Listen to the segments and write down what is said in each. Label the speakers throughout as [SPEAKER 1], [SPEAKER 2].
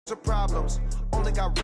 [SPEAKER 1] Problems only got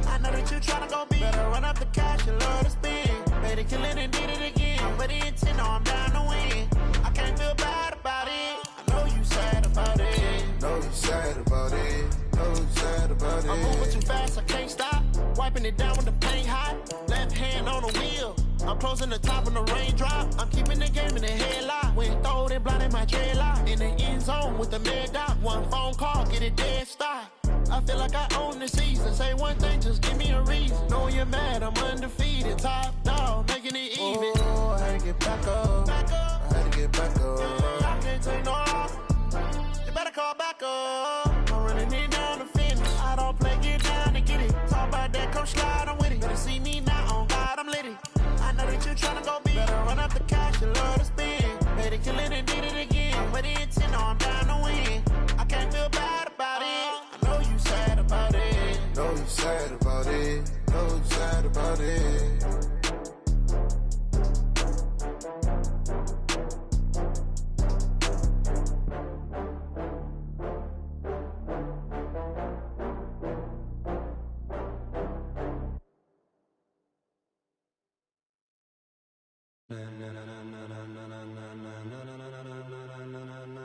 [SPEAKER 1] I know that you tryna go be better, run up the cash, you love to spend. Made it killing and did it again. But the intent, no, I'm down to win. I can't feel bad about it. I know you sad about it. Know you sad about it. Know you sad about it. I'm moving too fast, I can't stop. Wiping it down with the paint hot. Left hand on the wheel. I'm closing the top on the raindrop. I'm keeping the game in the headlock. When throwed and blinded my dreadlock. In the end zone with the mad dot. One phone call, get it dead stop. I feel like I own the season. Say one thing, just give me a reason. Know you're mad, I'm undefeated. Top dog, making it even. Oh, I had to get back up. I had to get back up. I can't take no off. You better call back up. I'm running it down the finish. I don't play, get down and get it. Talk about that, come slide, I'm with it. Better see me now, on God, I'm litty. I know that you tryna go be better, run up the cash, you love to spend. Made it, kill it, and did it again. But the intent, no, I'm down to win. I can't feel bad about it. Know you sad about it. Know you sad about it. Know you sad about it.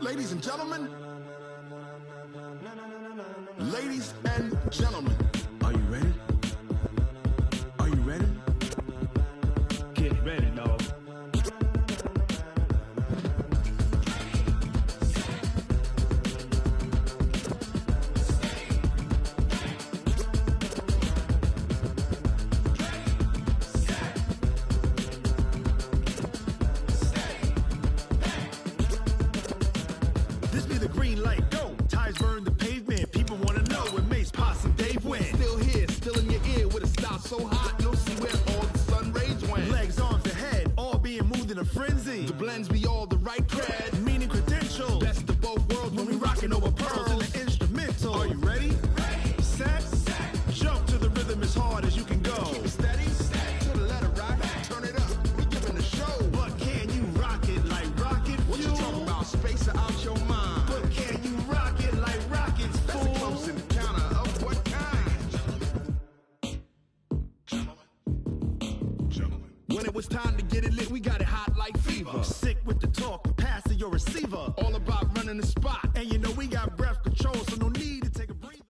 [SPEAKER 2] Ladies and gentlemen. Ladies and gentlemen, are you ready? Are you ready?
[SPEAKER 3] Get ready, dog.
[SPEAKER 2] This be the green light, go. Tires burn the pavement. People want to know where Mace, Posse, and Dave went. Still here, still in your ear with a style so hot, you'll see where all the sun rays went. Legs, arms, and head, all being moved in a frenzy. The blends be all the right cred, meaning credentials. Best of both worlds when we rocking over pearls in the instrumental. Are you ready? Ready. Set. Jump to the rhythm as hard as you can go. Keep it steady. To the letter rock. Turn it up. We giving the show. But can you rock it like rocket fuel? What you talking about? Space out your mind. But can you rock it like rockets, fool? That's a close encounter of what kind? Gentlemen. When it was time to get it lit, we got it hot like fever. Sick with the talk, the pass to your receiver. All about running the spot. And you know we got breath control, so no need to take a breather.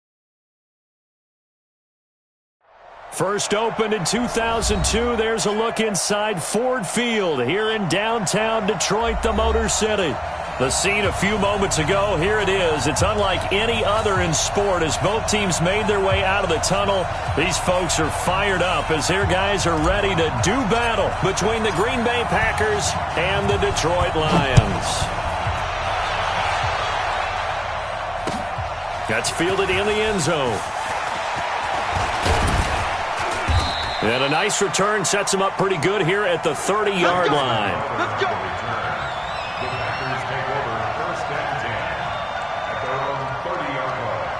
[SPEAKER 4] First opened in 2002, there's a look inside Ford Field here in downtown Detroit, the Motor City. The scene a few moments ago, here it is. It's unlike any other in sport as both teams made their way out of the tunnel. These folks are fired up as their guys are ready to do battle between the Green Bay Packers and the Detroit Lions. That's fielded in the end zone. And a nice return sets him up pretty good here at the 30-yard line.
[SPEAKER 5] Let's go. The Packers take over first and 10 at their own 30-yard
[SPEAKER 4] line.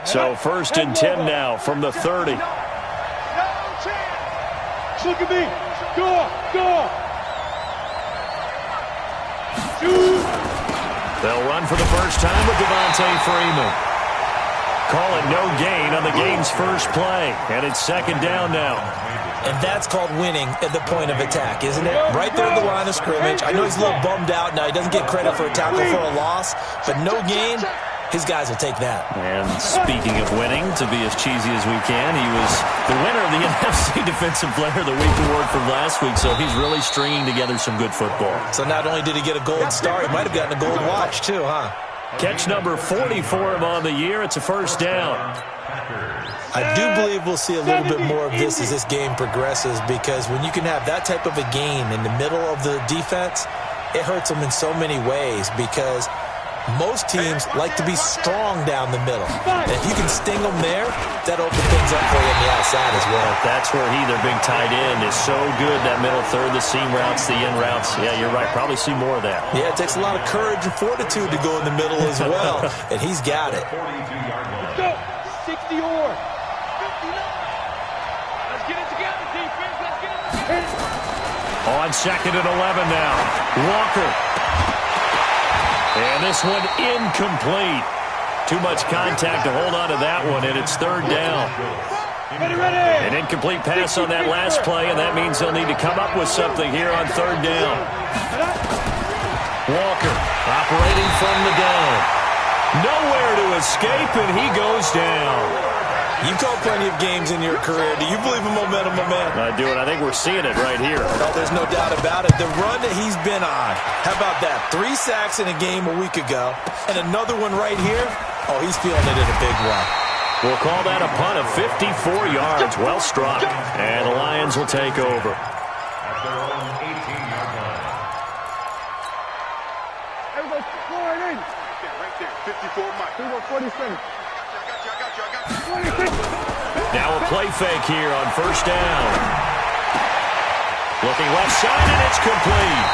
[SPEAKER 4] So first and 10 now from the 30.
[SPEAKER 6] No chance. Look at me. Go.
[SPEAKER 4] They'll run for the first time with Devontae Freeman. Call it no gain on the game's first play. And it's second down now.
[SPEAKER 7] And that's called winning at the point of attack, isn't it? Right there at the line of scrimmage. I know he's a little bummed out now. He doesn't get credit for a tackle for a loss. But no gain, his guys will take that.
[SPEAKER 4] And speaking of winning, to be as cheesy as we can, he was the winner of the NFC Defensive Player of the Week award from last week, so he's really stringing together some good football.
[SPEAKER 7] So not only did he get a gold star, he might have gotten a gold watch too, huh?
[SPEAKER 4] Catch number 40 for him on the year. It's a first down.
[SPEAKER 5] Packers.
[SPEAKER 7] I do believe we'll see a little bit more of this as this game progresses, because when you can have that type of a gain in the middle of the defense, it hurts them in so many ways, because most teams like to be strong down the middle. And if you can sting them there, that opens things up for you on the outside as well.
[SPEAKER 4] That's where their big tight end, is so good, that middle third, the seam routes, the in routes. Yeah, you're right. Probably see more of that.
[SPEAKER 7] Yeah, it takes a lot of courage and fortitude to go in the middle as well, and he's got it.
[SPEAKER 6] Let's go. 60 or 59. Let's get it together, defense. Let's get it together.
[SPEAKER 4] On 2nd and 11 now. Walker. And this one incomplete. Too much contact to hold on to that one, and it's 3rd down. An incomplete pass on that last play, and that means they'll need to come up with something here on 3rd down. Walker operating from the gun. Nowhere to escape, and he goes down.
[SPEAKER 7] You've called plenty of games in your career. Do you believe in momentum, my man?
[SPEAKER 4] I do, and I think we're seeing it right here.
[SPEAKER 7] Oh, there's no doubt about it. The run that he's been on. How about that? 3 sacks in a game a week ago, and another one right here. Oh, he's feeling it in a big way.
[SPEAKER 4] We'll call that a punt of 54 yards. Well struck. And the Lions will take over.
[SPEAKER 5] At their own 18-yard line.
[SPEAKER 6] Everybody, score it in. Right there, 54 Mike. 47.
[SPEAKER 4] Now a play fake here on 1st down. Looking left side, and it's complete.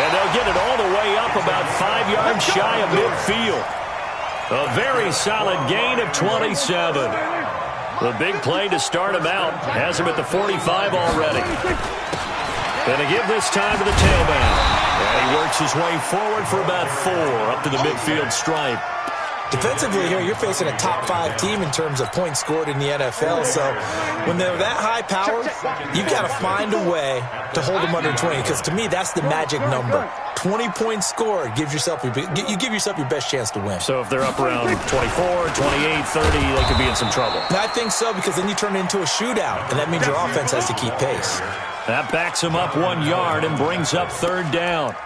[SPEAKER 4] And they'll get it all the way up about 5 yards shy of midfield. A very solid gain of 27. The big play to start him out. Has him at the 45 already. Going to give this time to the tailback. And he works his way forward for about 4 up to the midfield stripe.
[SPEAKER 7] Defensively here, you're facing a top 5 team in terms of points scored in the NFL. So when they're that high powered, you've got to find a way to hold them under 20. Because to me, that's the magic number. 20 points scored gives yourself you give yourself your best chance to win.
[SPEAKER 4] So if they're up around 24, 28, 30, they could be in some trouble.
[SPEAKER 7] And I think so, because then you turn it into a shootout, and that means your offense has to keep pace.
[SPEAKER 4] That backs him up 1 yard and brings up 3rd down.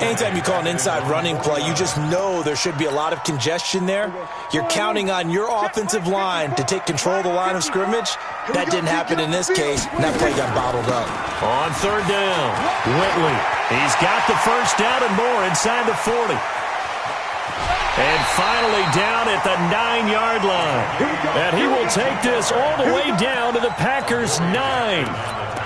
[SPEAKER 7] Anytime you call an inside running play, you just know there should be a lot of congestion there. You're counting on your offensive line to take control of the line of scrimmage. That didn't happen in this case, and that play got bottled up.
[SPEAKER 4] On 3rd down, Whitley. He's got the 1st down and more inside the 40. And finally down at the 9-yard line. And he will take this all the way down to the Packers' 9.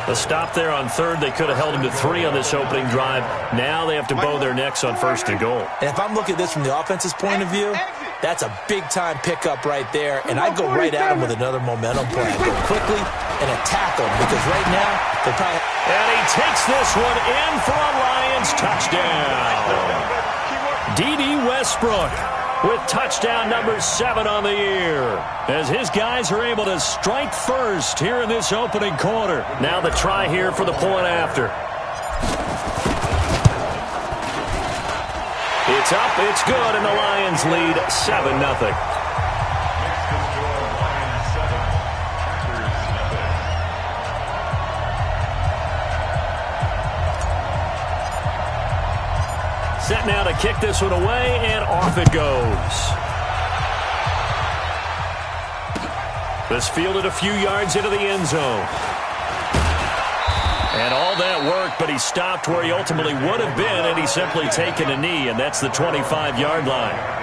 [SPEAKER 4] The stop there on 3rd. They could have held him to 3 on this opening drive. Now they have to bow their necks on 1st and goal.
[SPEAKER 7] And if I'm looking at this from the offense's point of view, that's a big-time pickup right there. And I go right at him with another momentum play. Go quickly and attack him, because right now they probably...
[SPEAKER 4] And he takes this one in for a Lions touchdown. D.D. Westbrook with touchdown number 7 on the year, as his guys are able to strike first here in this opening quarter. Now the try here for the point after. It's up, it's good, and the Lions lead 7-0. Set now to kick this one away, and off it goes. This fielded a few yards into the end zone. And all that worked, but he stopped where he ultimately would have been, and he's simply taken a knee, and that's the 25-yard line.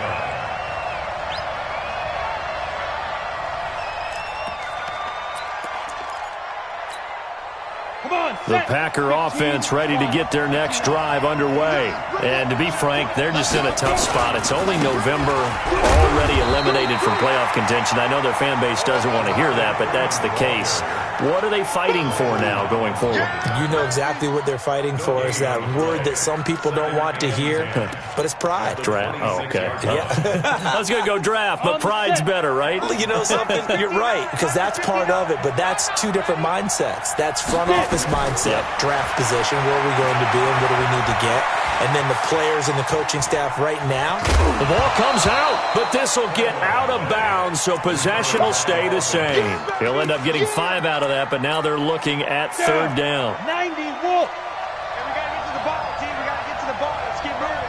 [SPEAKER 4] The Packer offense ready to get their next drive underway. And to be frank, they're just in a tough spot. It's only November, already eliminated from playoff contention. I know their fan base doesn't want to hear that, but that's the case. What are they fighting for now going forward?
[SPEAKER 7] You know exactly what they're fighting for. Is that word that some people don't want to hear, but it's pride.
[SPEAKER 4] Draft. Oh, okay.
[SPEAKER 7] Yeah.
[SPEAKER 4] I was going to go draft, but pride's better, right?
[SPEAKER 7] You know something? You're right, because that's part of it, but that's two different mindsets. That's front office mindset, draft position, where are we going to be and what do we need to get? And then the players and the coaching staff right now.
[SPEAKER 4] The ball comes out, but this will get out of bounds, so possession will stay the same. He'll end up getting 5 out of that, but now they're looking at 3rd down.
[SPEAKER 6] 90 Wolf. And we got to get to the ball, team. We got to get to the ball. Let's get moving.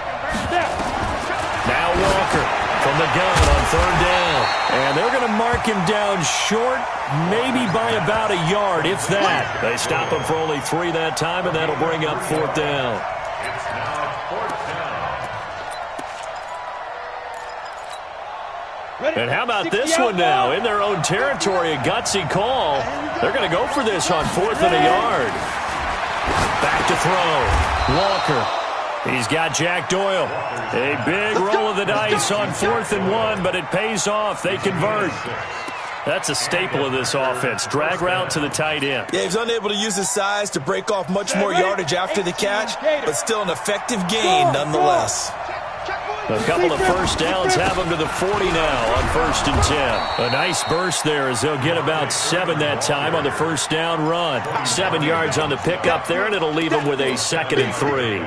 [SPEAKER 6] Now
[SPEAKER 4] Walker from the gun on 3rd down. And they're going to mark him down short, maybe by about a yard, if that. They stop him for only 3 that time, and that'll bring up 4th down.
[SPEAKER 5] It's now 4th down.
[SPEAKER 4] And how about this one now? In their own territory, a gutsy call. They're going to go for this on 4th and a yard. Back to throw. Walker. He's got Jack Doyle. A big roll of the dice on 4th and 1, but it pays off. They convert. That's a staple of this offense. Drag route to the tight end.
[SPEAKER 7] Yeah, he's unable to use his size to break off much more yardage after the catch, but still an effective gain nonetheless.
[SPEAKER 4] A couple of first downs have him to the 40 now on 1st and 10. A nice burst there as they'll get about 7 that time on the first down run. 7 yards on the pickup there, and it'll leave them with a 2nd and 3.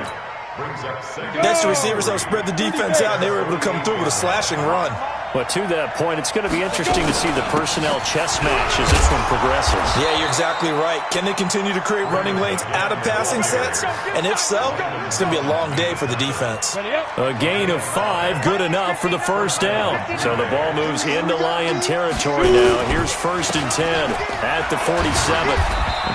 [SPEAKER 7] Next, the receivers helped spread the defense out, and they were able to come through with a slashing run.
[SPEAKER 4] But to that point, it's going to be interesting to see the personnel chess match as this one progresses.
[SPEAKER 7] Yeah, you're exactly right. Can they continue to create running lanes out of passing sets? And if so, it's going to be a long day for the defense.
[SPEAKER 4] A gain of 5, good enough for the first down. So the ball moves into Lion territory now. Here's 1st and 10 at the 47.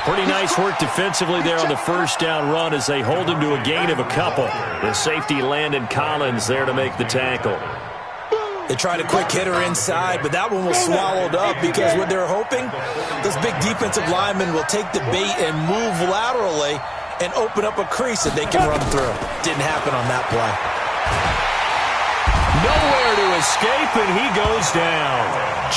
[SPEAKER 4] Pretty nice work defensively there on the first down run as they hold him to a gain of a couple. The safety Landon Collins there to make the tackle.
[SPEAKER 7] They tried a quick hitter inside, but that one was swallowed up because what they're hoping, those big defensive linemen will take the bait and move laterally and open up a crease that they can run through. Didn't happen on that play.
[SPEAKER 4] Nowhere to escape, and he goes down.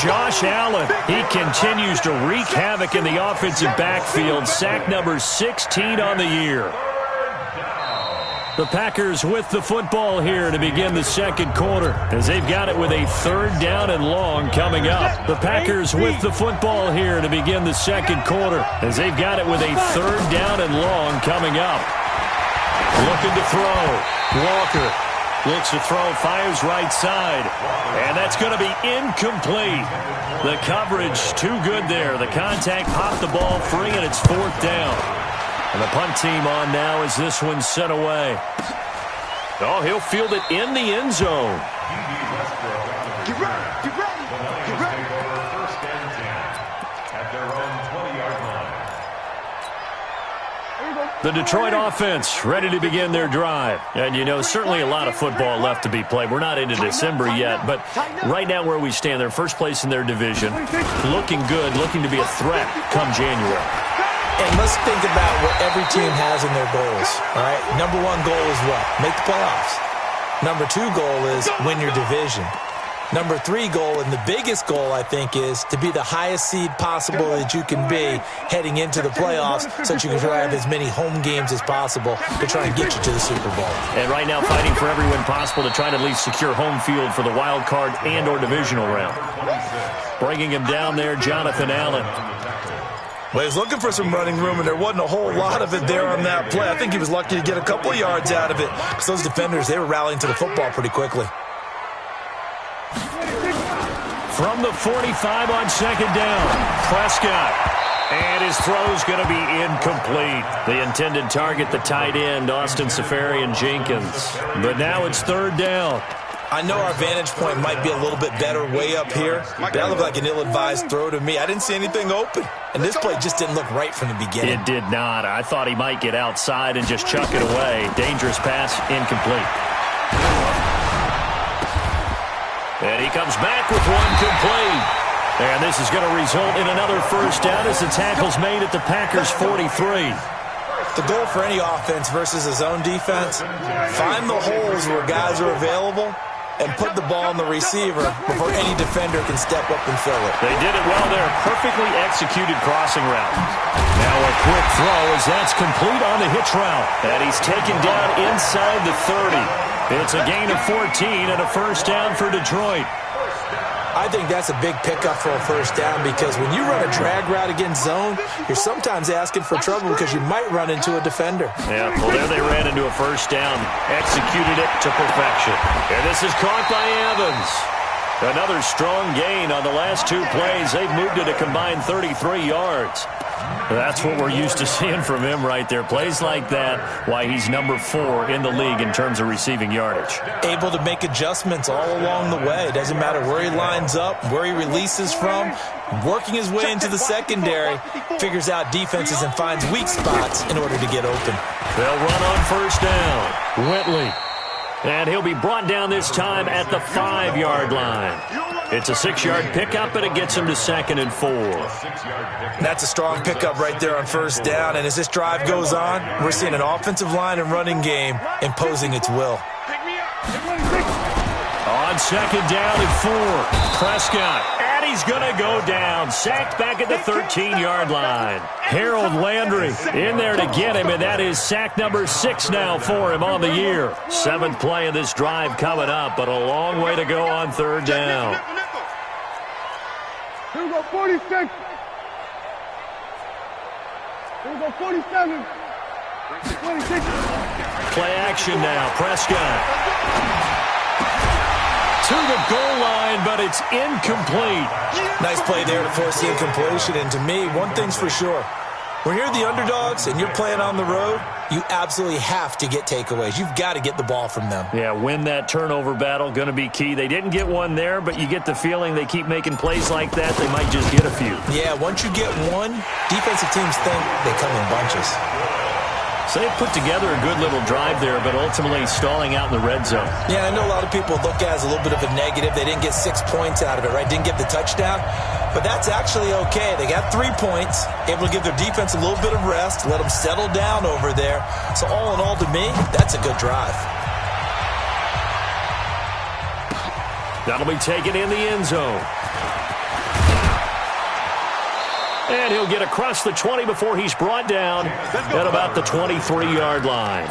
[SPEAKER 4] Josh Allen, he continues to wreak havoc in the offensive backfield. Sack number 16 on the year. The Packers with the football here to begin the second quarter as they've got it with a 3rd down and long coming up. The Packers with the football here to begin the second quarter as they've got it with a 3rd down and long coming up. Looking to throw. Walker looks to throw, fires right side, and that's going to be incomplete. The coverage too good there. The contact popped the ball free, and it's 4th down. And the punt team on now as this one's sent away. Oh, he'll field it in the end zone.
[SPEAKER 6] Get ready, get ready, get ready.
[SPEAKER 5] First and 10 at their own 20-yard line.
[SPEAKER 4] The Detroit offense ready to begin their drive. And, you know, certainly a lot of football left to be played. We're not into December yet, but right now where we stand, they're first place in their division. Looking good, looking to be a threat come January.
[SPEAKER 7] And let's think about what every team has in their goals, all right? Number 1 goal is what? Make the playoffs. Number 2 goal is win your division. Number 3 goal, and the biggest goal, I think, is to be the highest seed possible that you can be heading into the playoffs so that you can try to have as many home games as possible to try and get you to the Super Bowl.
[SPEAKER 4] And right now fighting for every win possible to try to at least secure home field for the wild card and or divisional round. Bringing him down there, Jonathan Allen.
[SPEAKER 7] Well, he was looking for some running room, and there wasn't a whole lot of it there on that play. I think he was lucky to get a couple of yards out of it because those defenders, they were rallying to the football pretty quickly.
[SPEAKER 4] From the 45 on 2nd down, Prescott. And his throw's going to be incomplete. The intended target, the tight end, Austin Safarian-Jenkins. But now it's 3rd down.
[SPEAKER 7] I know our vantage point might be a little bit better way up here, but that looked like an ill-advised throw to me. I didn't see anything open, and this play just didn't look right from the beginning.
[SPEAKER 4] It did not. I thought he might get outside and just chuck it away. Dangerous pass, incomplete. And he comes back with one complete. And this is going to result in another first down as the tackle's made at the Packers' 43.
[SPEAKER 7] The goal for any offense versus his own defense, find the holes where guys are available and put the ball on the receiver before any defender can step up and fill it.
[SPEAKER 4] They did it well there. Perfectly executed crossing route. Now a quick throw as that's complete on the hitch route. And he's taken down inside the 30. It's a gain of 14 and a first down for Detroit.
[SPEAKER 7] I think that's a big pickup for a first down because when you run a drag route against zone, you're sometimes asking for trouble because you might run into a defender.
[SPEAKER 4] Yeah, well, there they ran into a first down, executed it to perfection. And this is caught by Evans. Another strong gain on the last 2 plays. They've moved it a combined 33 yards. That's what we're used to seeing from him right there. Plays like that, why he's number 4 in the league in terms of receiving yardage.
[SPEAKER 7] Able to make adjustments all along the way. It doesn't matter where he lines up, where he releases from, working his way into the secondary, figures out defenses and finds weak spots in order to get open.
[SPEAKER 4] They'll run on first down. Whitley. And he'll be brought down this time at the 5-yard line. It's a 6-yard pickup, and it gets him to 2nd and 4.
[SPEAKER 7] That's a strong pickup right there on first down. And as this drive goes on, we're seeing an offensive line and running game imposing its will.
[SPEAKER 4] On 2nd down and 4, Prescott. And he's going to go down. Sacked back at the 13-yard line. Harold Landry in there to get him, and that is sack number 6 now for him on the year. 7th play of this drive coming up, but a long way to go on 3rd down.
[SPEAKER 6] Here we go, 46. Here we go, 47. 26.
[SPEAKER 4] Play action now. Prescott to the goal line, but it's incomplete.
[SPEAKER 7] Nice play there to force the incompletion. And to me, one thing's for sure. When you're the underdogs and you're playing on the road, you absolutely have to get takeaways. You've got to get the ball from them.
[SPEAKER 4] Yeah, win that turnover battle, going to be key. They didn't get one there, but you get the feeling they keep making plays like that, they might just get a few.
[SPEAKER 7] Yeah, once you get one, defensive teams think they come in bunches.
[SPEAKER 4] So they put together a good little drive there, but ultimately stalling out in the red zone.
[SPEAKER 7] Yeah, I know a lot of people look at it as a little bit of a negative. They didn't get 6 points out of it, right? Didn't get the touchdown. But that's actually okay. They got 3 points, able to give their defense a little bit of rest, let them settle down over there. So all in all, to me, that's a good drive.
[SPEAKER 4] That'll be taken in the end zone. And he'll get across the 20 before he's brought down at about the 23-yard line.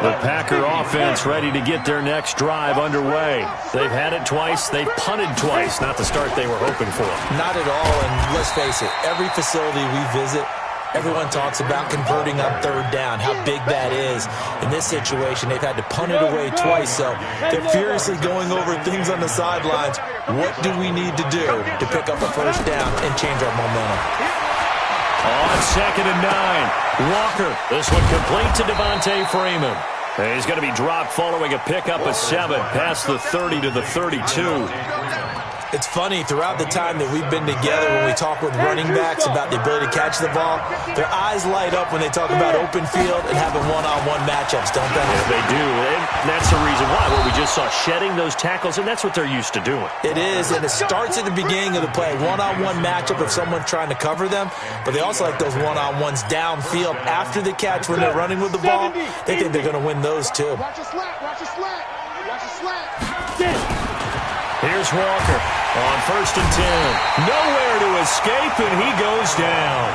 [SPEAKER 4] The Packer offense ready to get their next drive underway. They've had it twice. They've punted twice. Not the start they were hoping for.
[SPEAKER 7] Not at all, and let's face it, every facility we visit, everyone talks about converting on 3rd down, how big that is. In this situation, they've had to punt it away twice, so they're furiously going over things on the sidelines. What do we need to do to pick up a first down and change our momentum?
[SPEAKER 4] On 2nd and 9, Walker. This one complete to Devontae Freeman. And he's going to be dropped following a pickup of 7 past the 30 to the 32.
[SPEAKER 7] It's funny, throughout the time that we've been together, when we talk with running backs about the ability to catch the ball, their eyes light up when they talk about open field and having one-on-one matchups, don't they?
[SPEAKER 4] Yeah, they do. And that's the reason why. Well, we just saw shedding those tackles, and that's what they're used to doing.
[SPEAKER 7] It is, and it starts at the beginning of the play. One-on-one matchup if someone's trying to cover them, but they also like those one-on-ones downfield after the catch when they're running with the ball. They think they're going to win those, too.
[SPEAKER 6] Watch your slat, watch your slat, watch your slat.
[SPEAKER 4] Here's Walker on 1st and 10. Nowhere to escape, and he goes down.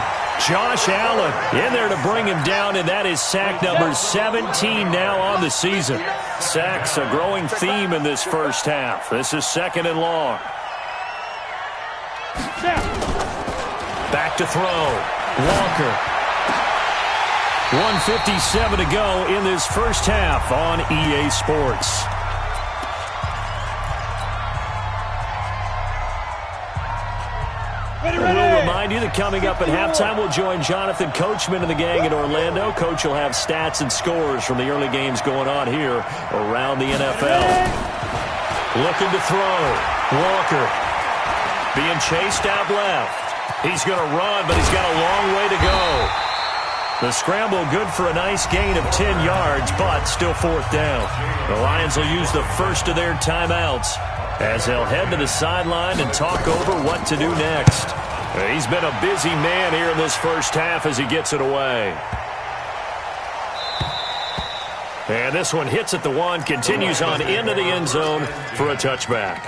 [SPEAKER 4] Josh Allen in there to bring him down, and that is sack number 17 now on the season. Sacks a growing theme in this first half. This is 2nd and long. Back to throw. Walker. 1:57 to go in this first half on EA Sports. We'll remind you that coming up at halftime, we'll join Jonathan Coachman and the gang in Orlando. Coach will have stats and scores from the early games going on here around the NFL. Looking to throw. Walker being chased out left. He's going to run, but he's got a long way to go. The scramble good for a nice gain of 10 yards, but still 4th down. The Lions will use the first of their timeouts as they'll head to the sideline and talk over what to do next. He's been a busy man here in this first half as he gets it away. And this one hits at the 1, continues on into the end zone for a touchback.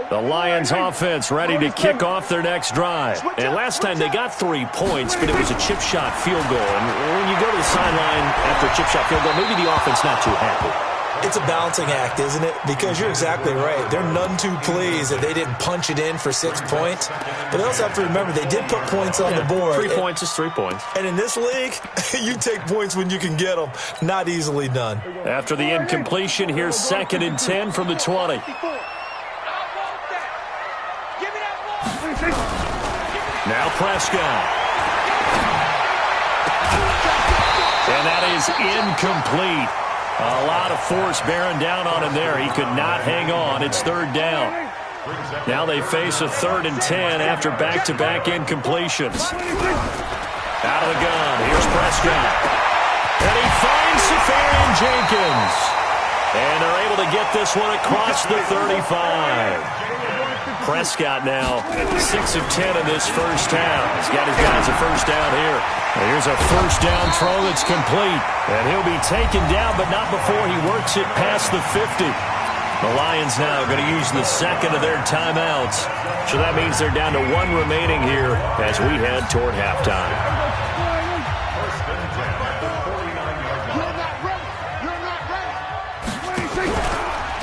[SPEAKER 4] The Lions offense ready to kick off their next drive. And last time they got 3 points, but it was a chip shot field goal. And when you go to the sideline after a chip shot field goal, maybe the offense not too happy.
[SPEAKER 7] It's a balancing act, isn't it? Because you're exactly right. They're none too pleased that they didn't punch it in for 6 points. But they also have to remember they did put points on the board.
[SPEAKER 4] 3 points is 3 points.
[SPEAKER 7] And in this league, you take points when you can get them. Not easily done.
[SPEAKER 4] After the incompletion, here's 2nd and 10 from the 20. Now Prescott. And that is incomplete. A lot of force bearing down on him there. He could not hang on. It's 3rd down. Now they face a 3rd and 10 after back-to-back incompletions. Out of the gun. Here's Prescott. And he finds Safarian Jenkins. And they're able to get this one across the 35. Prescott now 6 of 10 in this first half. He's got his guys a first down here. Here's a first down throw that's complete. And he'll be taken down, but not before he works it past the 50. The Lions now going to use the 2nd of their timeouts. So that means they're down to 1 remaining here as we head toward halftime.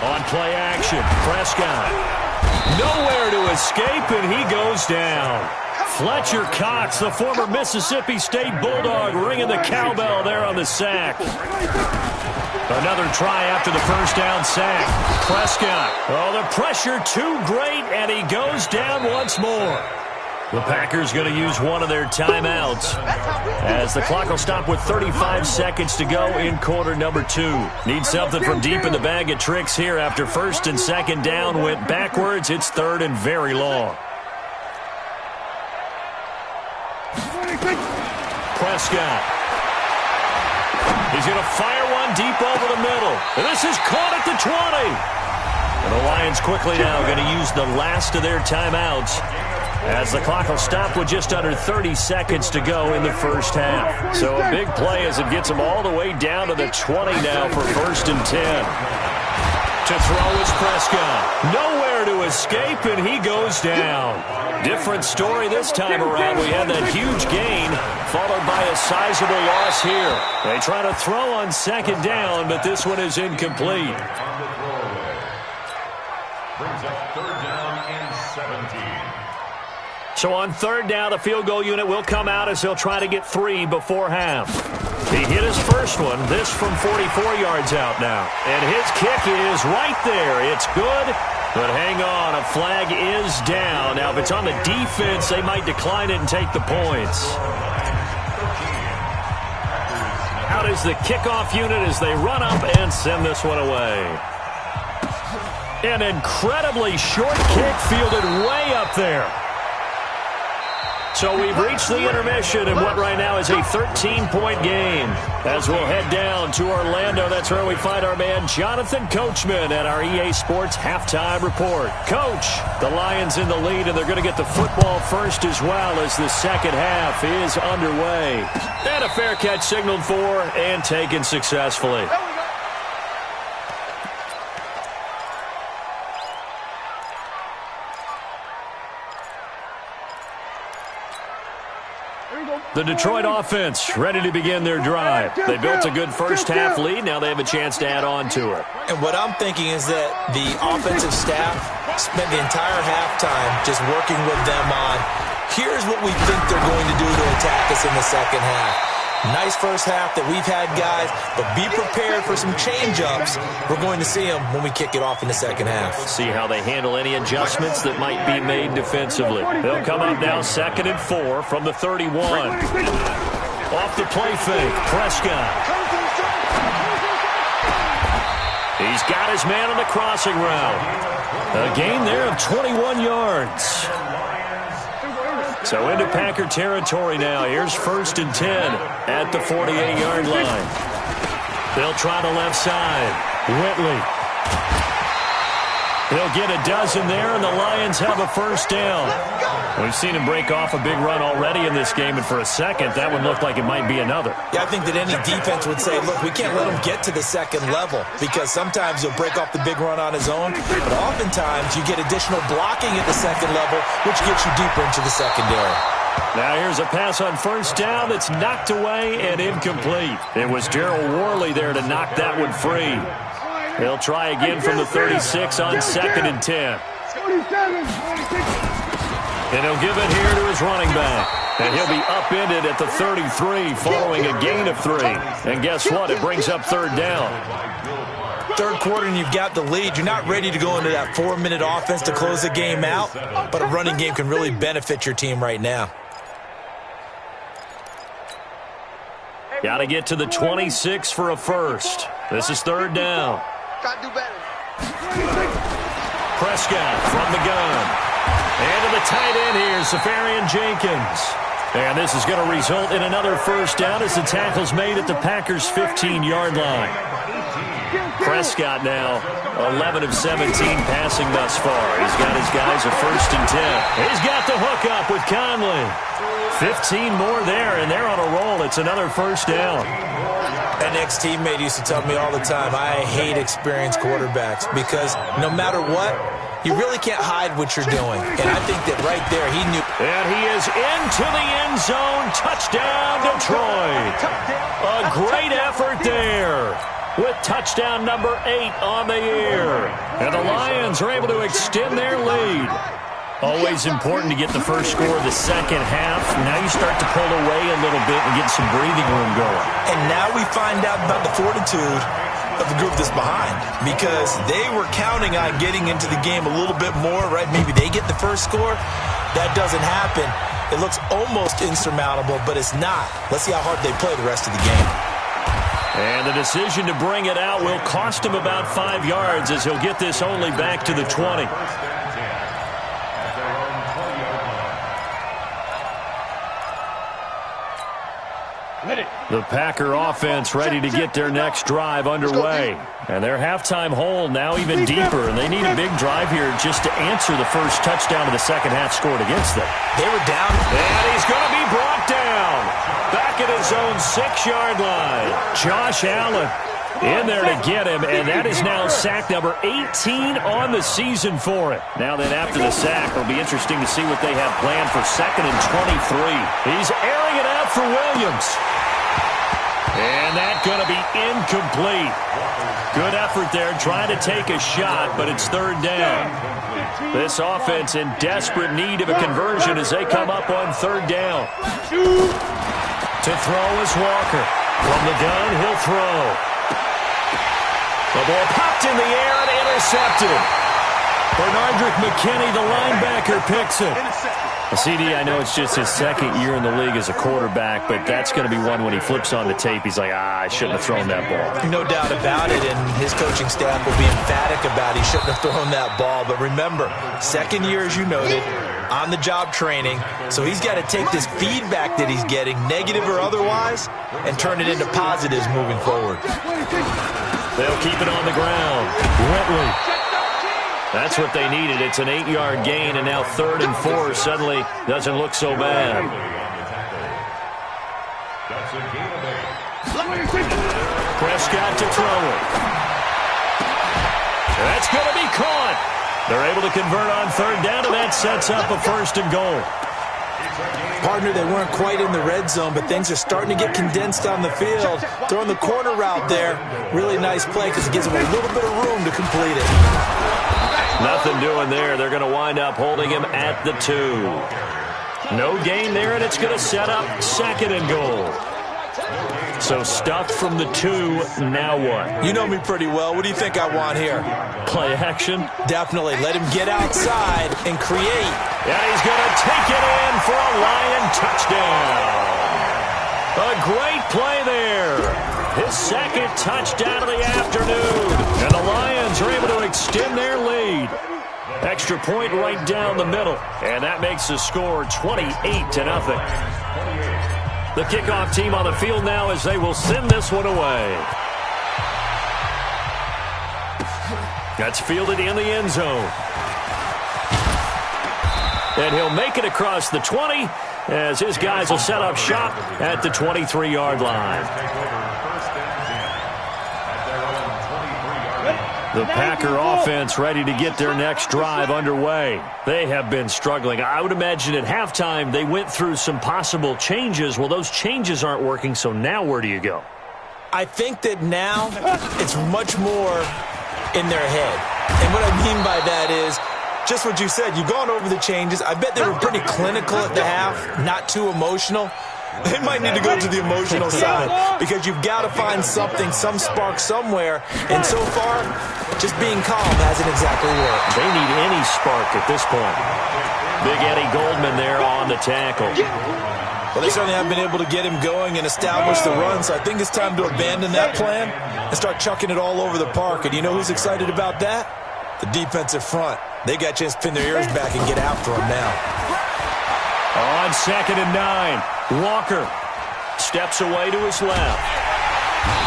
[SPEAKER 4] On play action, Prescott. Nowhere to escape, and he goes down. Fletcher Cox, the former Mississippi State Bulldog, ringing the cowbell there on the sack. Another try after the first down sack. Prescott. Oh, the pressure too great, and he goes down once more. The Packers going to use one of their timeouts as the clock will stop with 35 seconds to go in quarter number 2. Need something from deep in the bag of tricks here after 1st and 2nd down went backwards. It's 3rd and very long. Prescott. He's going to fire one deep over the middle. And this is caught at the 20. And the Lions quickly now going to use the last of their timeouts as the clock will stop with just under 30 seconds to go in the first half. So a big play as it gets them all the way down to the 20 now for 1st and 10. To throw is Prescott. Nowhere to escape, and he goes down. Different story this time around. We had that huge gain, followed by a sizable loss here. They try to throw on 2nd down, but this one is incomplete.
[SPEAKER 5] Brings up 3rd down and 17.
[SPEAKER 4] So on 3rd down, the field goal unit will come out as they'll try to get 3 before half. He hit his first one, this from 44 yards out now. And his kick is right there. It's good, but hang on, a flag is down. Now, if it's on the defense, they might decline it and take the points. Out is the kickoff unit as they run up and send this one away. An incredibly short kick fielded way up there. So we've reached the intermission in what right now is a 13-point game. As we'll head down to Orlando, that's where we find our man Jonathan Coachman at our EA Sports Halftime Report. Coach, the Lions in the lead, and they're going to get the football first as well as the second half is underway. And a fair catch signaled for and taken successfully. The Detroit offense ready to begin their drive. They built a good first half lead. Now they have a chance to add on to it.
[SPEAKER 7] And what I'm thinking is that the offensive staff spent the entire halftime just working with them on, here's what we think they're going to do to attack us in the second half. Nice first half that we've had, guys, but be prepared for some change-ups. We're going to see them when we kick it off in the second half.
[SPEAKER 4] See how they handle any adjustments that might be made defensively. They'll come up now 2nd and 4 from the 31. Off the play fake, Prescott. He's got his man on the crossing route. A gain there of 21 yards. So into Packer territory now. Here's 1st and 10 at the 48-yard line. They'll try the left side. Whitley. They'll get a dozen there, and the Lions have a first down. We've seen him break off a big run already in this game, and for a second, that one looked like it might be another.
[SPEAKER 7] Yeah, I think that any defense would say, look, we can't let him get to the second level because sometimes he'll break off the big run on his own, but oftentimes you get additional blocking at the second level, which gets you deeper into the secondary.
[SPEAKER 4] Now here's a pass on first down that's knocked away and incomplete. It was Darryl Worley there to knock that one free. He'll try again from the 36 on 2nd and 10.
[SPEAKER 6] 47.
[SPEAKER 4] And he'll give it here to his running back. And he'll be upended at the 33 following a gain of 3. And guess what? It brings up 3rd down.
[SPEAKER 7] Third quarter and you've got the lead. You're not ready to go into that 4-minute offense to close the game out, but a running game can really benefit your team right now.
[SPEAKER 4] Got to get to the 26 for a first. This is 3rd down.
[SPEAKER 6] Got to do better.
[SPEAKER 4] Prescott from the gun. And to the tight end here, Safarian Jenkins. And this is going to result in another first down as the tackle's made at the Packers' 15-yard line. Prescott now 11 of 17 passing thus far. He's got his guys a 1st and 10. He's got the hook up with Conley. 15 more there, and they're on a roll. It's another first down.
[SPEAKER 7] An ex-teammate used to tell me all the time, I hate experienced quarterbacks because no matter what, you really can't hide what you're doing. And I think that right there he knew.
[SPEAKER 4] And he is into the end zone. Touchdown, Detroit. A great effort there with touchdown number 8 on the year. And the Lions are able to extend their lead. Always important to get the first score of the second half. Now you start to pull away a little bit and get some breathing room going.
[SPEAKER 7] And now we find out about the fortitude of the group that's behind, because they were counting on getting into the game a little bit more, right? Maybe they get the first score. That doesn't happen. It looks almost insurmountable, but it's not. Let's see how hard they play the rest of the game.
[SPEAKER 4] And the decision to bring it out will cost him about 5 yards as he'll get this only back to the 20. The Packer offense ready to get their next drive underway. And their halftime hole now even deeper, and they need a big drive here just to answer the first touchdown of the second half scored against them.
[SPEAKER 7] They were down.
[SPEAKER 4] And he's going to be brought down back at his own 6-yard line. Josh Allen in there to get him, and that is now sack number 18 on the season for it. Now then, after the sack, it'll be interesting to see what they have planned for 2nd and 23. He's airing it out for Williams. And that's going to be incomplete. Good effort there, trying to take a shot, but it's 3rd down. This offense in desperate need of a conversion as they come up on 3rd down. To throw is Walker. From the gun, he'll throw. The ball popped in the air and intercepted. Bernardrick McKinney, the linebacker, picks it. CD, I know it's just his 2nd year in the league as a quarterback, but that's going to be one when he flips on the tape, he's like, I shouldn't have thrown that ball.
[SPEAKER 7] No doubt about it, and his coaching staff will be emphatic about he shouldn't have thrown that ball. But remember, 2nd year, as you noted, on-the-job training, so he's got to take this feedback that he's getting, negative or otherwise, and turn it into positives moving forward.
[SPEAKER 4] They'll keep it on the ground. Whitley. That's what they needed. It's an 8-yard gain, and now 3rd and 4 suddenly doesn't look so bad. Prescott to throw it. That's going to be caught. They're able to convert on 3rd down, and that sets up a 1st and goal.
[SPEAKER 7] Partner, they weren't quite in the red zone, but things are starting to get condensed on the field. Throwing the corner route there, really nice play because it gives them a little bit of room to complete it.
[SPEAKER 4] Nothing doing there. They're going to wind up holding him at the 2. No gain there, and it's going to set up 2nd and goal. So stuffed from the 2, now what?
[SPEAKER 7] You know me pretty well. What do you think I want here?
[SPEAKER 4] Play action?
[SPEAKER 7] Definitely. Let him get outside and create.
[SPEAKER 4] And he's going to take it in for a Lion touchdown. A great play there. His 2nd touchdown of the afternoon. And the Lions are able to extend their lead. Extra point right down the middle. And that makes the score 28-0. The kickoff team on the field now as they will send this one away. That's fielded in the end zone. And he'll make it across the 20 as his guys will set up shop at the 23-yard line. The Packer offense ready to get their next drive underway. They have been struggling. I would imagine at halftime they went through some possible changes. Well, those changes aren't working, so now where do you go?
[SPEAKER 7] I think that now it's much more in their head. And what I mean by that is just what you said. You've gone over the changes. I bet they were pretty clinical at the half, not too emotional. They might need to go to the emotional side because you've got to find something, some spark somewhere. And so far, just being calm hasn't exactly worked.
[SPEAKER 4] They need any spark at this point. Big Eddie Goldman there on the tackle.
[SPEAKER 7] Well, they certainly haven't been able to get him going and establish the run, so I think it's time to abandon that plan and start chucking it all over the park. And you know who's excited about that? The defensive front. They got a chance to pin their ears back and get after him now.
[SPEAKER 4] On 2nd and 9, Walker steps away to his left.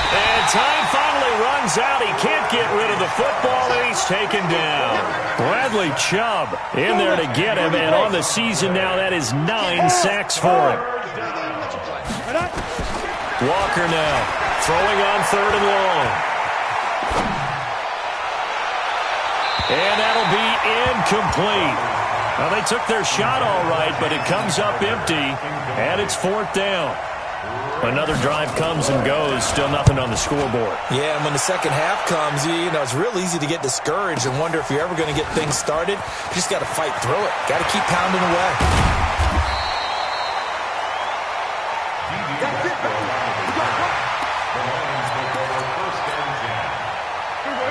[SPEAKER 4] And time finally runs out. He can't get rid of the football, and he's taken down. Bradley Chubb in there to get him, and on the season now, that is 9 sacks for him. Walker now throwing on 3rd and long. And that'll be incomplete. Well, they took their shot all right, but it comes up empty, and it's 4th down. Another drive comes and goes, still nothing on the scoreboard.
[SPEAKER 7] Yeah, and when the second half comes, you know, it's real easy to get discouraged and wonder if you're ever going to get things started. You just got to fight through it. Got to keep pounding away.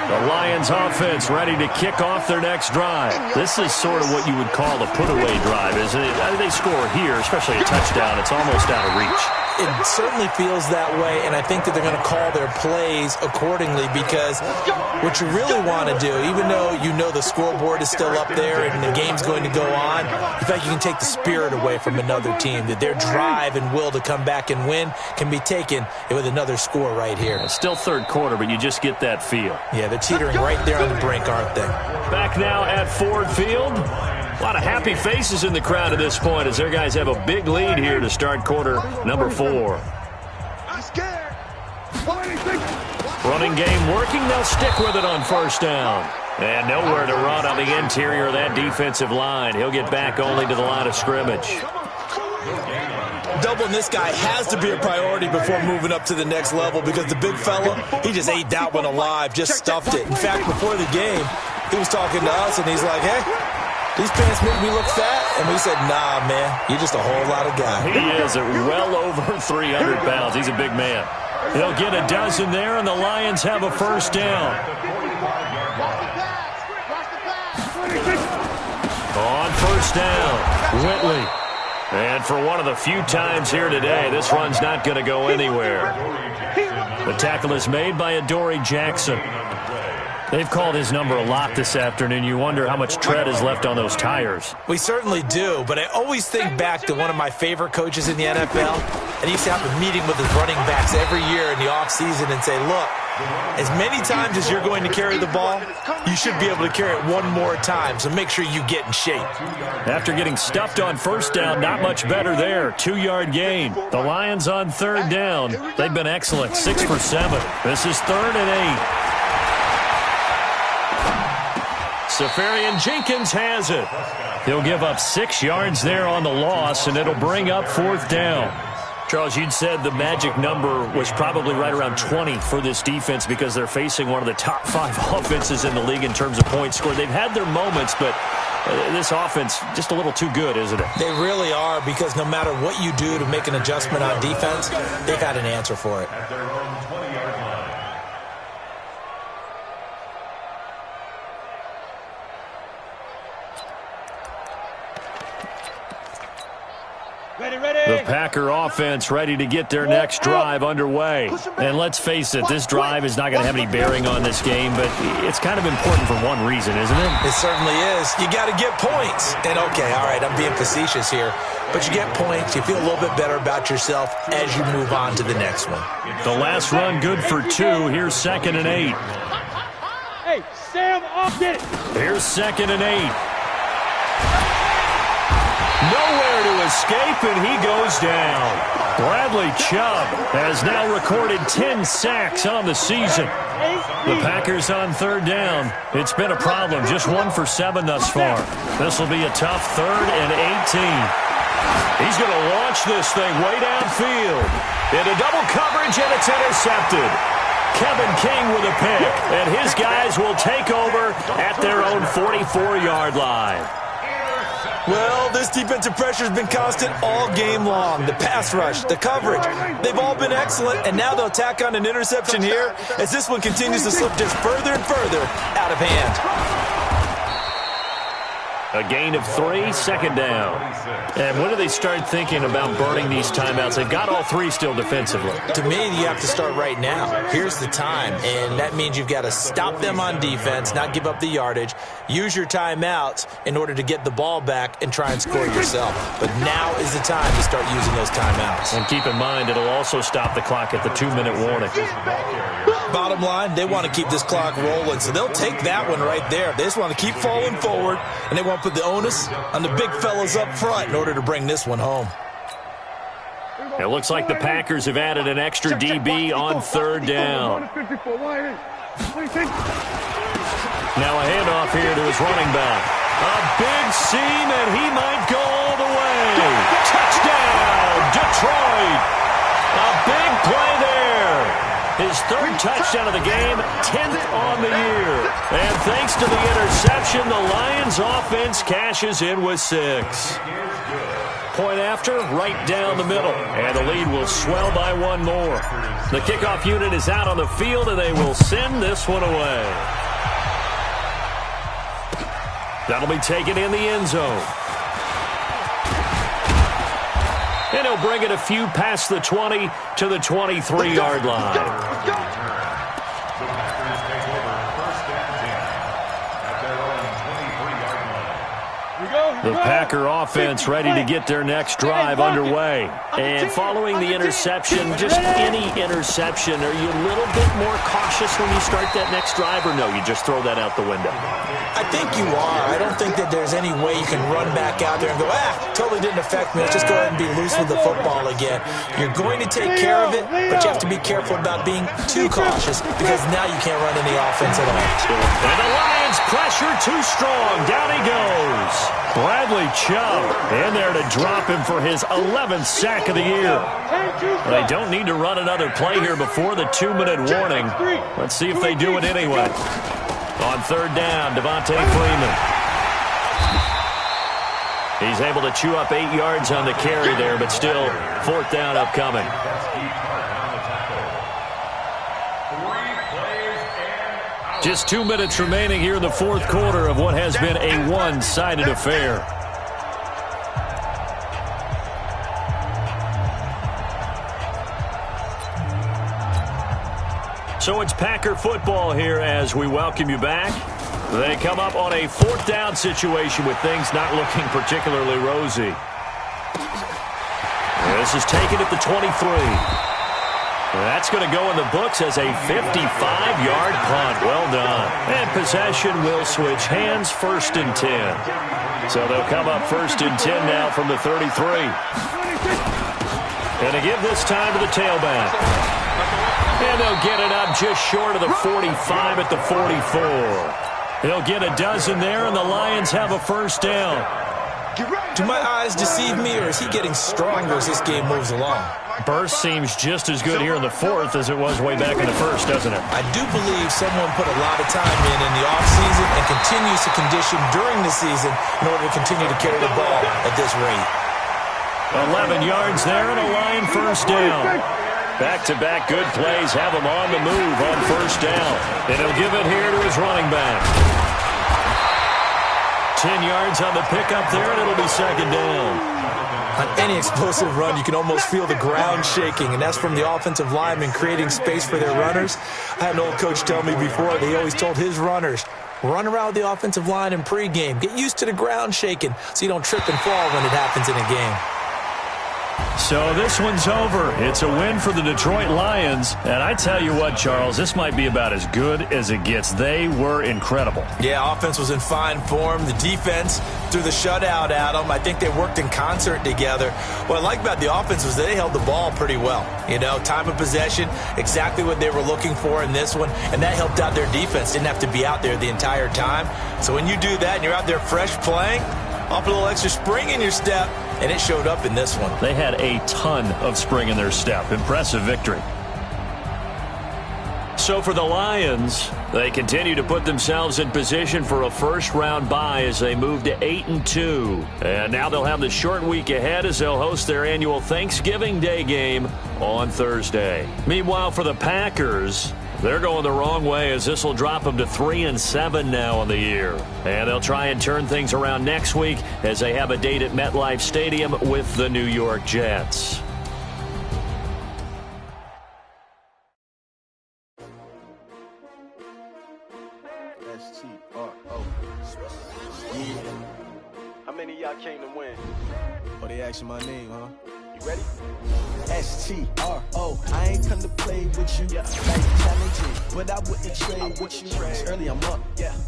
[SPEAKER 4] The Lions offense ready to kick off their next drive. This is sort of what you would call a put-away drive, isn't it? They score here, especially a touchdown. It's almost out of reach.
[SPEAKER 7] It certainly feels that way, and I think that they're going to call their plays accordingly because what you really want to do, even though you know the scoreboard is still up there and the game's going to go on, in fact, you can take the spirit away from another team, that their drive and will to come back and win can be taken with another score right here.
[SPEAKER 4] It's still 3rd quarter, but you just get that feel.
[SPEAKER 7] Yeah, they're teetering right there on the brink, aren't they?
[SPEAKER 4] Back now at Ford Field. A lot of happy faces in the crowd at this point as their guys have a big lead here to start quarter number 4. Running game working. They'll stick with it on 1st down. And nowhere to run on the interior of that defensive line. He'll get back only to the line of scrimmage.
[SPEAKER 7] Doubling this guy has to be a priority before moving up to the next level because the big fella, he just ate that one alive, just stuffed it. In fact, before the game, he was talking to us, and he's like, hey, these pants make me look fat. And we said, nah, man, you're just a whole lot of guy.
[SPEAKER 4] He is well over 300 pounds. He's a big man. He'll get a dozen there, and the Lions have a 1st down. On 1st down, Whitley. And for one of the few times here today, this run's not going to go anywhere. The tackle is made by Adoree Jackson. They've called his number a lot this afternoon. You wonder how much tread is left on those tires.
[SPEAKER 7] We certainly do, but I always think back to one of my favorite coaches in the NFL, and he used to have a meeting with his running backs every year in the offseason and say, look, as many times as you're going to carry the ball, you should be able to carry it one more time, so make sure you get in shape.
[SPEAKER 4] After getting stuffed on 1st down, not much better there. 2-yard gain. The Lions on 3rd down. They've been excellent, 6 for 7. This is 3rd and 8. Safarian Jenkins has it. He'll give up 6 yards there on the loss, and it'll bring up 4th down. Charles, you'd said the magic number was probably right around 20 for this defense because they're facing one of the top 5 offenses in the league in terms of points scored. They've had their moments, but this offense just a little too good, isn't it?
[SPEAKER 7] They really are because no matter what you do to make an adjustment on defense, they've had an answer for it.
[SPEAKER 4] The Packer offense ready to get their next drive underway. And let's face it, this drive is not going to have any bearing on this game, but it's kind of important for one reason, isn't it?
[SPEAKER 7] It certainly is. You got to get points. And okay, all right, I'm being facetious here, but you get points, you feel a little bit better about yourself as you move on to the next one.
[SPEAKER 4] The last run good for 2. Here's 2nd and 8.
[SPEAKER 6] Hey, Sam, off it.
[SPEAKER 4] Here's 2nd and 8. Nowhere to escape, and he goes down. Bradley Chubb has now recorded 10 sacks on the season. The Packers on 3rd down. It's been a problem, just 1 for 7 thus far. This will be a tough 3rd and 18. He's going to launch this thing way downfield. Into double coverage, and it's intercepted. Kevin King with a pick, and his guys will take over at their own 44-yard line.
[SPEAKER 7] Well, this defensive pressure has been constant all game long. The pass rush, the coverage, they've all been excellent, and now they'll tack on an interception here as this one continues to slip just further and further out of hand.
[SPEAKER 4] A gain of 3, second down. And when do they start thinking about burning these timeouts? They've got all 3 still defensively.
[SPEAKER 7] To me, you have to start right now. Here's the time, and that means you've got to stop them on defense, not give up the yardage, use your timeouts in order to get the ball back and try and score yourself. But now is the time to start using those timeouts.
[SPEAKER 4] And keep in mind, it'll also stop the clock at the 2-minute warning.
[SPEAKER 7] Bottom line, they want to keep this clock rolling, so they'll take that one right there. They just want to keep falling forward, and they want to put the onus on the big fellas up front in order to bring this one home.
[SPEAKER 4] It looks like the Packers have added an extra DB on third down. Now a handoff here to his running back. A big seam, and he might go all the way. Touchdown, Detroit. A big play there. His third touchdown of the game, 10th on the year. And thanks to the interception, the Lions offense cashes in with 6. Point after, right down the middle. And the lead will swell by 1 more. The kickoff unit is out on the field, and they will send this one away. That'll be taken in the end zone. And he'll bring it a few past the 20 to the 23-yard line. The Packer offense ready to get their next drive underway. And following the interception, just any interception, are you a little bit more cautious when you start that next drive, or no, you just throw that out the window?
[SPEAKER 7] I think you are. I don't think that there's any way you can run back out there and go, totally didn't affect me. Let's just go ahead and be loose with the football again. You're going to take care of it, but you have to be careful about being too cautious because now you can't run any offense at all.
[SPEAKER 4] And the Lions pressure too strong. Down he goes. Bradley Chubb in there to drop him for his 11th sack of the year. They don't need to run another play here before the 2-minute warning. Let's see if they do it anyway. On third down, Devontae Freeman. He's able to chew up 8 yards on the carry there, but still, fourth down upcoming. Just 2 minutes remaining here in the fourth quarter of what has been a one-sided affair. So it's Packer football here as we welcome you back. They come up on a fourth down situation with things not looking particularly rosy. This is taken at the 23. That's going to go in the books as a 55-yard punt. Well done. And possession will switch hands, 1st and 10. So they'll come up 1st and 10 now from the 33. And to give this time to the tailback. And they'll get it up just short of the 45 at the 44. They'll get a dozen there, and the Lions have a first down.
[SPEAKER 7] Do my eyes deceive me, or is he getting stronger as this game moves along?
[SPEAKER 4] Burst seems just as good here in the fourth as it was way back in the first, doesn't it?
[SPEAKER 7] I do believe someone put a lot of time in the offseason and continues to condition during the season in order to continue to carry the ball at this rate.
[SPEAKER 4] 11 yards there and a Lion first down. Back-to-back good plays have him on the move on first down. And he'll give it here to his running back. 10 yards on the pickup there, and it'll be second down.
[SPEAKER 7] On any explosive run, you can almost feel the ground shaking, and that's from the offensive linemen creating space for their runners. I had an old coach tell me before, that he always told his runners, run around the offensive line in pregame. Get used to the ground shaking so you don't trip and fall when it happens in a game.
[SPEAKER 4] So this one's over. It's a win for the Detroit Lions. And I tell you what, Charles, this might be about as good as it gets. They were incredible.
[SPEAKER 7] Yeah, offense was in fine form. The defense threw the shutout at them. I think they worked in concert together. What I like about the offense was they held the ball pretty well. You know, time of possession, exactly what they were looking for in this one. And that helped out their defense. Didn't have to be out there the entire time. So when you do that and you're out there fresh playing, off a little extra spring in your step, and it showed up in this one.
[SPEAKER 4] They had a ton of spring in their step. Impressive victory. So for the Lions, they continue to put themselves in position for a first-round bye as they move to 8-2. And now they'll have the short week ahead as they'll host their annual Thanksgiving Day game on Thursday. Meanwhile, for the Packers, they're going the wrong way as this will drop them to 3-7 now on the year. And they'll try and turn things around next week as they have a date at MetLife Stadium with the New York Jets.
[SPEAKER 8] How many of y'all came to win? Oh, they asking my name, huh? You ready? S-T-R-O. I ain't come to play with you. Like challenging, but I wouldn't trade with you. It's early, I'm up.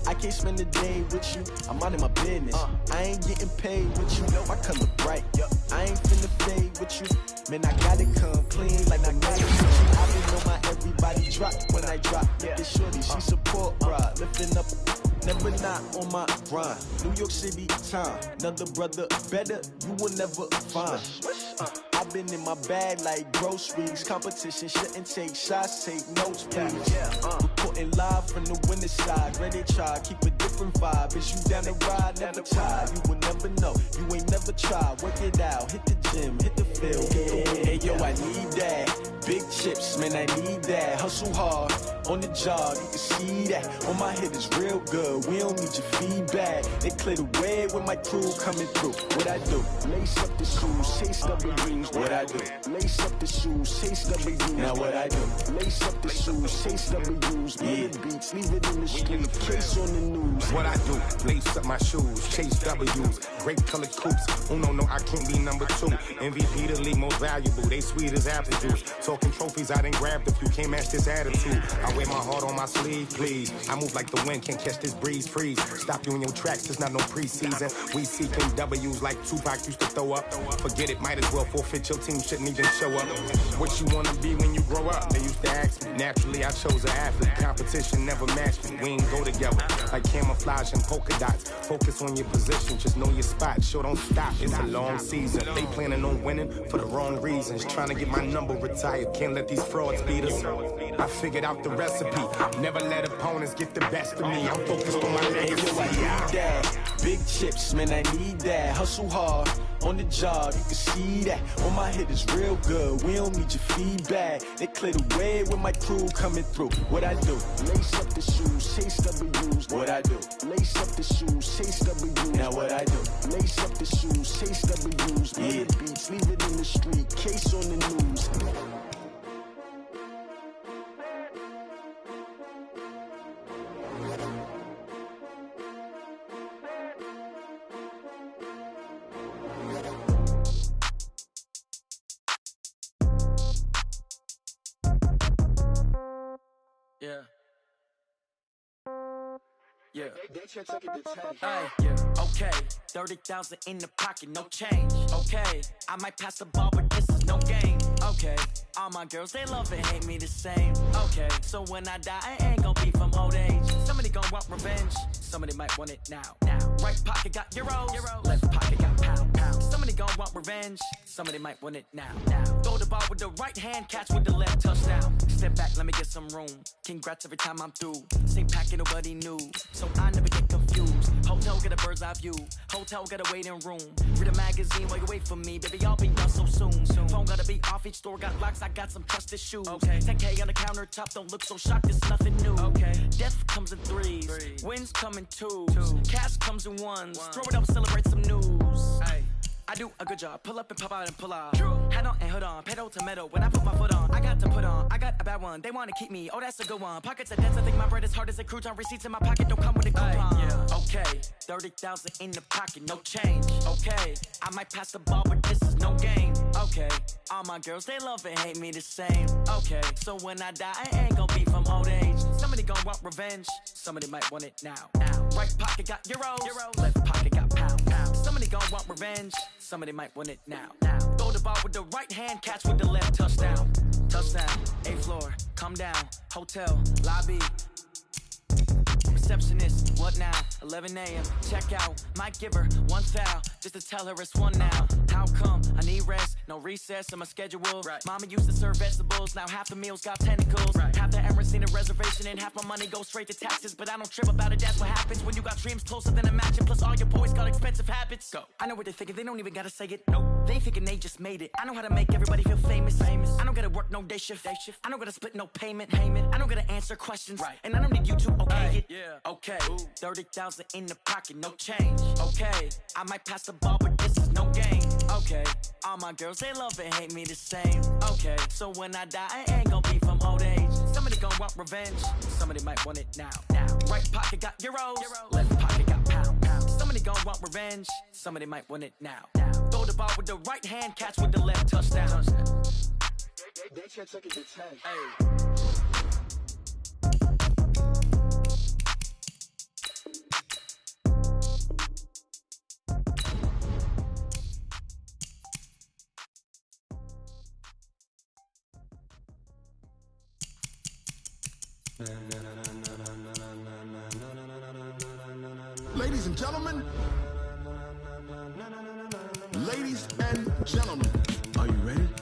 [SPEAKER 8] I can't spend the day with you. I'm out of my business. I ain't getting paid with you. My color bright. I ain't finna fade with you. Man, I gotta come clean like I got it. I been on my everybody drop when I drop. This shorty, she support, bruh. Lifting up. Never not on my grind. New York City time. Another brother better, you will never find. I've been in my bag like groceries. Competition shouldn't take shots, take notes, please. Reporting live from the winning side. Ready to try, keep a different vibe. Is you down the ride, never tired. You will never know, you ain't never tried. Work it out, hit the gym, hit the field. Hey yo, I need that. Big chips, man, I need that. Hustle hard, on the job, you can see that. On my head is real good, we don't need your feedback. They clear the way with my crew coming through. What I do? Lace up the shoes, chase W's. What I do? Lace up the shoes, chase W's. Now what I do? Lace up the shoes, chase W's. Bring the beats, leave it in the street, case on the news.
[SPEAKER 9] What I do? Lace up my shoes, chase W's. Great colored coops. Oh no, I can't be number 2. MVP the league most valuable. They sweet as apple juice. Talking trophies, I done grabbed a few. Can't match this attitude. I wear my heart on my sleeve, please. I move like the wind, can't catch this breeze, freeze. Stop you in your tracks, there's not no preseason. We seeking W's like Tupac used to throw up. Forget it, might as well forfeit, your team shouldn't even show up. What you wanna be when you grow up? They used to ask me. Naturally, I chose an athlete. Competition never matched me. We ain't go together. Like camouflage and polka dots. Focus on your position, just know your spot. Sure, don't stop, it's a long season. They planning on winning for the wrong reasons. Trying to get my number retired, can't let these frauds beat us. I figured out the recipe. Never let opponents get the best of me. I'm focused on my legacy.
[SPEAKER 8] I need that. Big chips, man, I need that. Hustle hard, on the job, you can see that. On my head is real good, we don't need your feedback. They clear the way with my crew coming through. What I do? Lace up the shoes, chase W's. What I do? Lace up the shoes, chase W's. Now what I do? Lace up the shoes, chase W's. Bring the beats, leave it in the street, case on the news.
[SPEAKER 10] Okay, 30,000 in the pocket, no change. Okay, I might pass the ball, but this is no game. Okay, all my girls, they love and hate me the same. Okay, so when I die, I ain't gon' be from old age. Somebody gon' want revenge, somebody might want it now. Right pocket got euros, left pocket got pound. Somebody gon' want revenge, somebody might want it now. Throw the ball with the right hand, catch with the left, touchdown. Step back, let me get some room. Congrats every time I'm through. Same packet, nobody knew, so I never get confused. Hotel get a bird's eye view, hotel got a waiting room. Read a magazine while you wait for me, baby, I'll be done so soon. Phone gotta be off, each store got locks, I got some trusted shoes. 10K on the countertop, don't look so shocked, it's nothing new. Death comes in threes, wins come in twos, cash comes in ones. Throw it up, celebrate some news. I do a good job, pull up and pop out and pull out. Head on and hood on, pedal to metal. When I put my foot on, I got to put on. I got a bad one, they wanna keep me, oh that's a good one. Pockets are dense, I think my bread is hard as a crouton. Receipts in my pocket don't come with a coupon. Okay, 30,000 in the pocket, no change. Okay, I might pass the ball, but this is no game. Okay, all my girls, they love and hate me the same. Okay, so when I die, I ain't gon' be from old age. Somebody gon' want revenge, somebody might want it now. Right pocket got euros, left pocket got pound. Somebody gon' want revenge, somebody might want it now. Throw the ball with the right hand, catch with the left, touchdown. Touchdown, 8th floor, come down, hotel, lobby. Receptionist, what now? 11 a.m. Check out, might give her one foul just to tell her it's one now. How come? I need rest, no recess in my schedule. Right. Mama used to serve vegetables, now half the meals got tentacles. Right. Half the Emirates need a reservation and half my money goes straight to taxes. But I don't trip about it, that's what happens when you got dreams closer than a match. And plus all your boys got expensive habits. Go. I know what they're thinking, they don't even gotta say it. Nope. They thinking they just made it. I know how to make everybody feel famous. I don't gotta work no day shift. I don't gotta split no payment. I don't gotta answer questions. Right. And I don't need you to okay it. Yeah. Okay. Ooh. 30,000 in the pocket, no change. Okay. I might pass the ball, but this is no game. Okay. All my girls, they love and hate me the same. Okay. So when I die, I ain't gonna be from old age. Somebody gon' want revenge. Somebody might want it now. Right pocket got euros. Left pocket got pound. Somebody gon' want revenge. Somebody might want it now. Throw the ball with the right hand, catch with the left, touchdown.
[SPEAKER 8] They can't take it to 10.
[SPEAKER 10] Hey.
[SPEAKER 2] Ladies and gentlemen, are you ready?